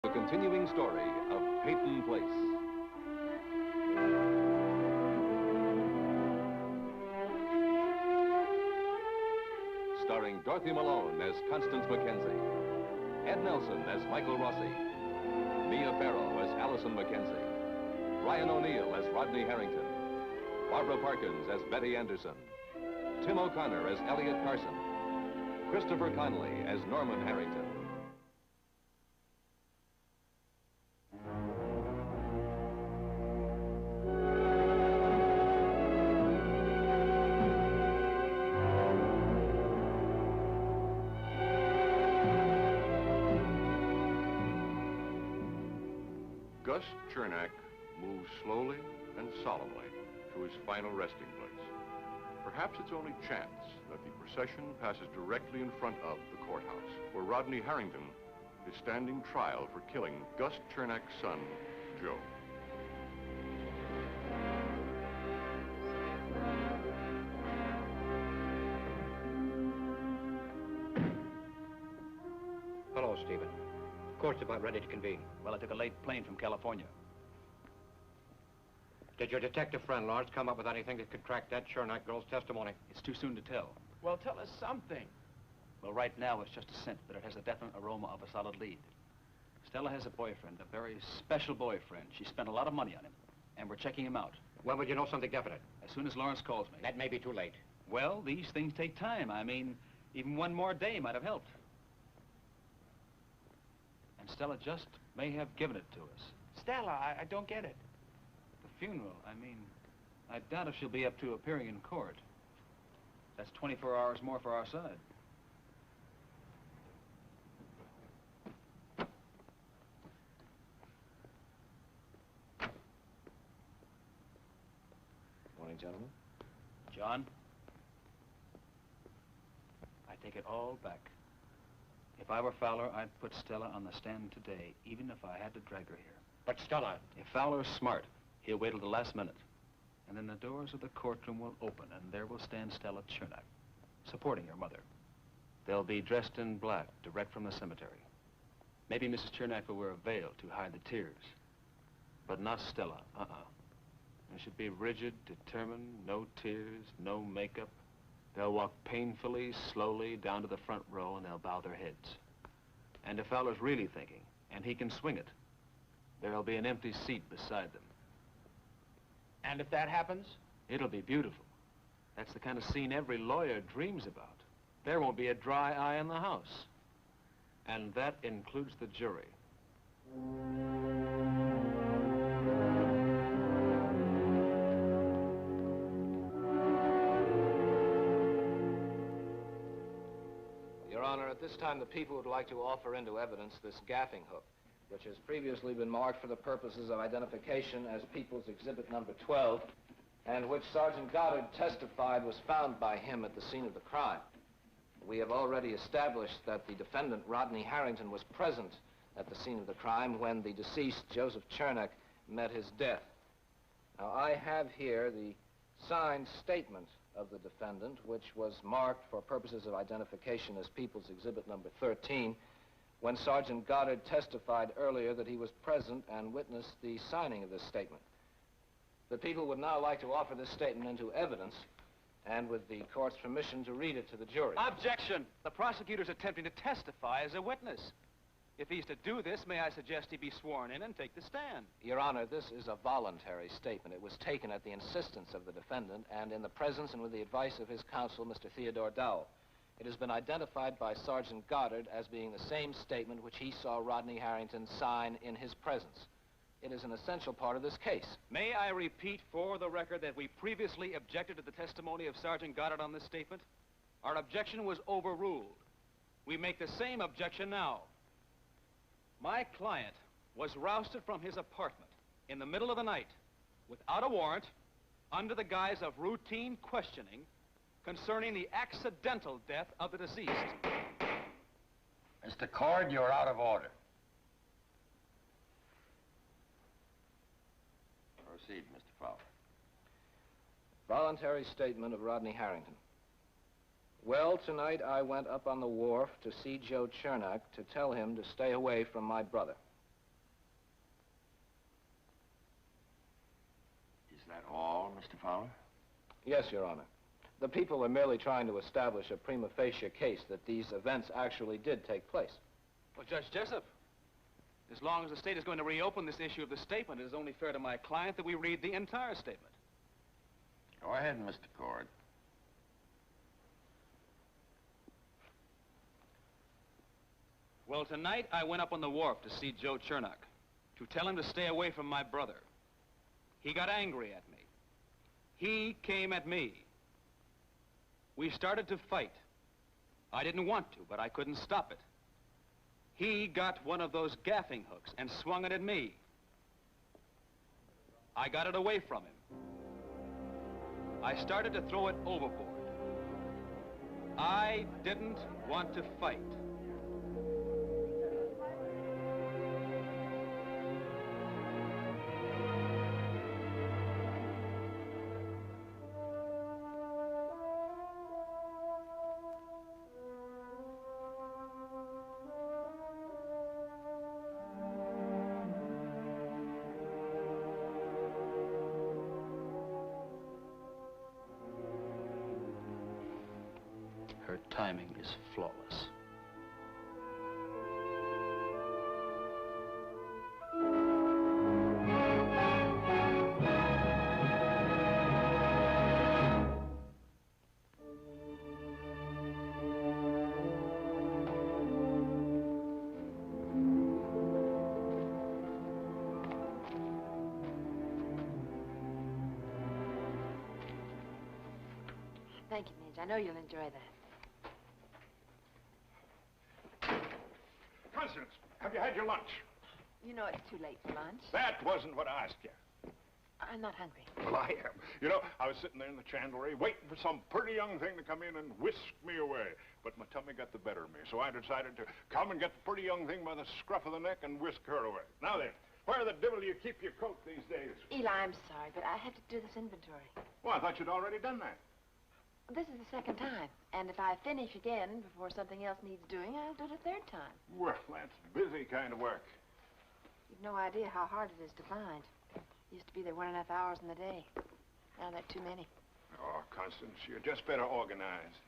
the continuing story of Peyton Place. Starring Dorothy Malone as Constance Mackenzie, Ed Nelson as Michael Rossi, Mia Farrow as Allison Mackenzie, Ryan O'Neill as Rodney Harrington, Barbara Parkins as Betty Anderson, Tim O'Connor as Elliot Carson, Christopher Connolly as Norman Harrington. Gus Chernak moves slowly and solemnly to his final resting place. Perhaps it's only chance that the procession passes directly in front of the courthouse, where Rodney Harrington is standing trial for killing Gus Chernak's son, Joe. Hello, Stephen. Court's about ready to convene. Well, I took a late plane from California. Did your detective friend, Lawrence, come up with anything that could track that Chernak girl's testimony? It's too soon to tell. Well, tell us something. Well, right now it's just a scent, but it has a definite aroma of a solid lead. Stella has a boyfriend, a very special boyfriend. She spent a lot of money on him, and we're checking him out. When would you know something definite? As soon as Lawrence calls me. That may be too late. Well, these things take time. I mean, even one more day might have helped. And Stella just may have given it to us. Stella, I don't get it. The funeral, I mean, I doubt if she'll be up to appearing in court. That's 24 hours more for our side. Morning, gentlemen. John, I take it all back. If I were Fowler, I'd put Stella on the stand today, even if I had to drag her here. But Stella... If Fowler's smart, he'll wait till the last minute. And then the doors of the courtroom will open, and there will stand Stella Chernak, supporting her mother. They'll be dressed in black, direct from the cemetery. Maybe Mrs. Chernak will wear a veil to hide the tears. But not Stella, They should be rigid, determined, no tears, no makeup. They'll walk painfully, slowly down to the front row, and they'll bow their heads. And if Fowler's really thinking, and he can swing it, there'll be an empty seat beside them. And if that happens? It'll be beautiful. That's the kind of scene every lawyer dreams about. There won't be a dry eye in the house. And that includes the jury. Your Honor, at this time, the people would like to offer into evidence this gaffing hook, which has previously been marked for the purposes of identification as People's Exhibit Number 12, and which Sergeant Goddard testified was found by him at the scene of the crime. We have already established that the defendant, Rodney Harrington, was present at the scene of the crime when the deceased, Joseph Chernak, met his death. Now, I have here the signed statement of the defendant, which was marked for purposes of identification as People's Exhibit Number 13, when Sergeant Goddard testified earlier that he was present and witnessed the signing of this statement. The people would now like to offer this statement into evidence, and with the court's permission, to read it to the jury. Objection! The prosecutor's attempting to testify as a witness. If he's to do this, may I suggest he be sworn in and take the stand? Your Honor, this is a voluntary statement. It was taken at the insistence of the defendant and in the presence and with the advice of his counsel, Mr. Theodore Dowell. It has been identified by Sergeant Goddard as being the same statement which he saw Rodney Harrington sign in his presence. It is an essential part of this case. May I repeat for the record that we previously objected to the testimony of Sergeant Goddard on this statement? Our objection was overruled. We make the same objection now. My client was rousted from his apartment in the middle of the night without a warrant, under the guise of routine questioning concerning the accidental death of the deceased. Mr. Cord, you're out of order. Proceed, Mr. Fowler. Voluntary statement of Rodney Harrington. Well, tonight I went up on the wharf to see Joe Chernak to tell him to stay away from my brother. that all, Mr. Fowler? Yes, Your Honor. The people are merely trying to establish a prima facie case that these events actually did take place. Well, Judge Jessup, as long as the state is going to reopen this issue of the statement, it is only fair to my client that we read the entire statement. Go ahead, Mr. Cord. Well, tonight I went up on the wharf to see Joe Chernock, to tell him to stay away from my brother. He got angry at me. He came at me. We started to fight. I didn't want to, but I couldn't stop it. He got one of those gaffing hooks and swung it at me. I got it away from him. I started to throw it overboard. I didn't want to fight. Her timing is flawless. Thank you, Midge. I know you'll enjoy that. Constance, have you had your lunch? You know it's too late for lunch. That wasn't what I asked you. I'm not hungry. Well, I am. You know, I was sitting there in the chandlery waiting for some pretty young thing to come in and whisk me away. But my tummy got the better of me, so I decided to come and get the pretty young thing by the scruff of the neck and whisk her away. Now then, where the devil do you keep your coat these days? Eli, I'm sorry, but I had to do this inventory. Well, I thought you'd already done that. This is the second time, and if I finish again before something else needs doing, I'll do it a third time. Well, that's busy kind of work. You've no idea how hard it is to find. Used to be there 1.5 hours in the day. Now there are too many. Oh, Constance, you're just better organized.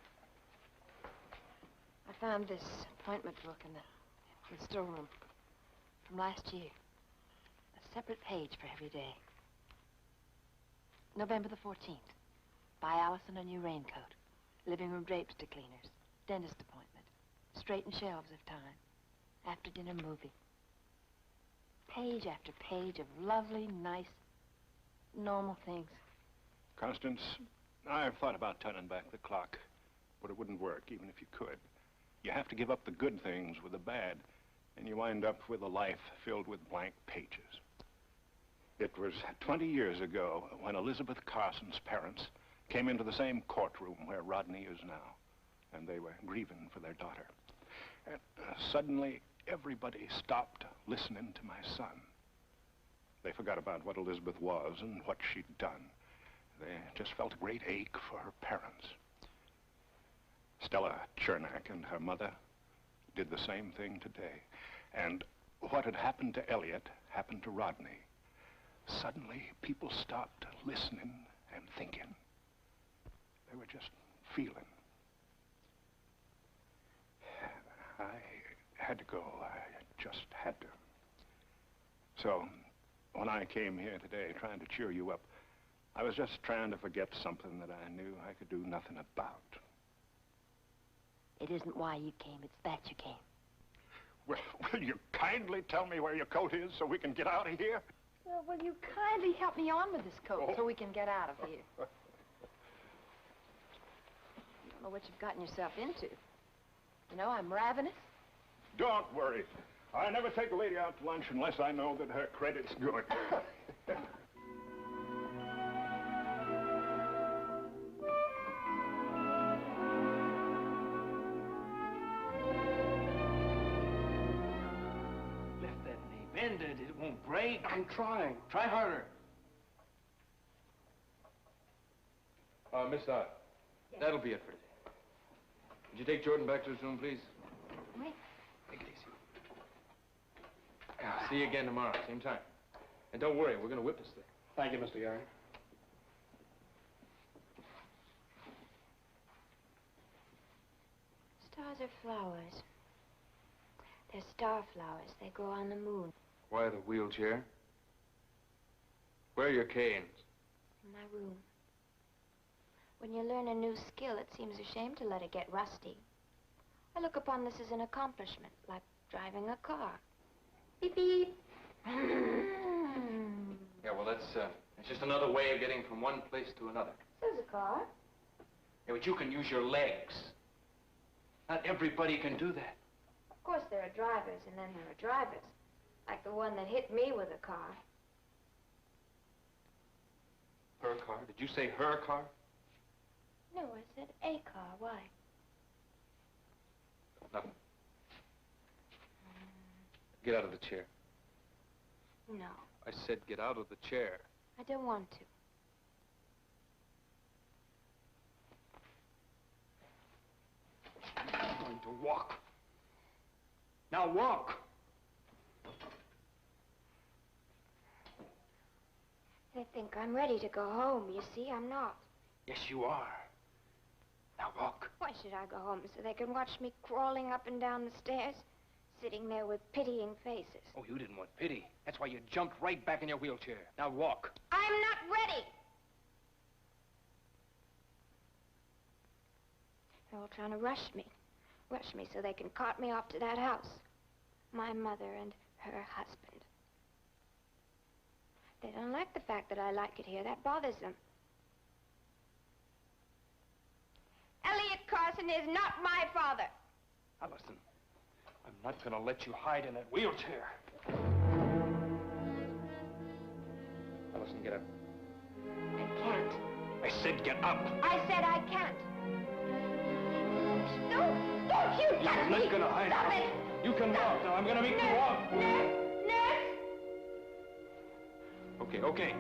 I found this appointment book in the storeroom from last year. A separate page for every day. November the 14th. Buy Allison a new raincoat. Living room drapes to cleaners. Dentist appointment. Straighten shelves if time. After dinner movie. Page after page of lovely, nice, normal things. Constance, I've thought about turning back the clock, but it wouldn't work even if you could. You have to give up the good things with the bad, and you wind up with a life filled with blank pages. It was 20 years ago when Elizabeth Carson's parents came into the same courtroom where Rodney is now, and they were grieving for their daughter. And suddenly, everybody stopped listening to my son. They forgot about what Elizabeth was and what she'd done. They just felt a great ache for her parents. Stella Chernock and her mother did the same thing today. And what had happened to Elliot happened to Rodney. Suddenly, people stopped listening and thinking. They were just feeling. I had to go. I just had to. So, when I came here today trying to cheer you up, I was just trying to forget something that I knew I could do nothing about. It isn't why you came, it's that you came. Well, will you kindly tell me where your coat is so we can get out of here? Well, will you kindly help me on with this coat so we can get out of here? You don't know what you've gotten yourself into. You know, I'm ravenous. Don't worry. I never take a lady out to lunch unless I know that her credit's good. Lift that knee. Bend it. It won't break. I'm trying. Try harder. Miss Dodd, that'll be it for today. Would you take Jordan back to his room, please? Wait. Take it easy. See you again tomorrow, same time. And don't worry, we're going to whip this thing. Thank you, Mr. Gary. Those are flowers. They're star flowers. They grow on the moon. Why the wheelchair? Where are your canes? In my room. When you learn a new skill, it seems a shame to let it get rusty. I look upon this as an accomplishment, like driving a car. Beep, beep. Yeah, well, that's just another way of getting from one place to another. So's a car. Yeah, but you can use your legs. Not everybody can do that. Of course, there are drivers, and then there are drivers. Like the one that hit me with a car. Her car? Did you say her car? No, I said a car. Why? Nothing. Get out of the chair. No. I said get out of the chair. I don't want to. I'm going to walk. Now walk. They think I'm ready to go home. You see, I'm not. Yes, you are. Now walk. Why should I go home? So they can watch me crawling up and down the stairs? Sitting there with pitying faces. Oh, you didn't want pity. That's why you jumped right back in your wheelchair. Now walk. I'm not ready! They're all trying to rush me. Rush me so they can cart me off to that house. My mother and her husband. They don't like the fact that I like it here. That bothers them. Elliot Carson is not my father. Allison, I'm not going to let you hide in that wheelchair. Allison, get up. I can't. I said get up. I said I can't. No, don't you touch me! I'm not going to hide. Stop it! You can walk now. I'm going to make you walk. Nurse! Nurse! Okay.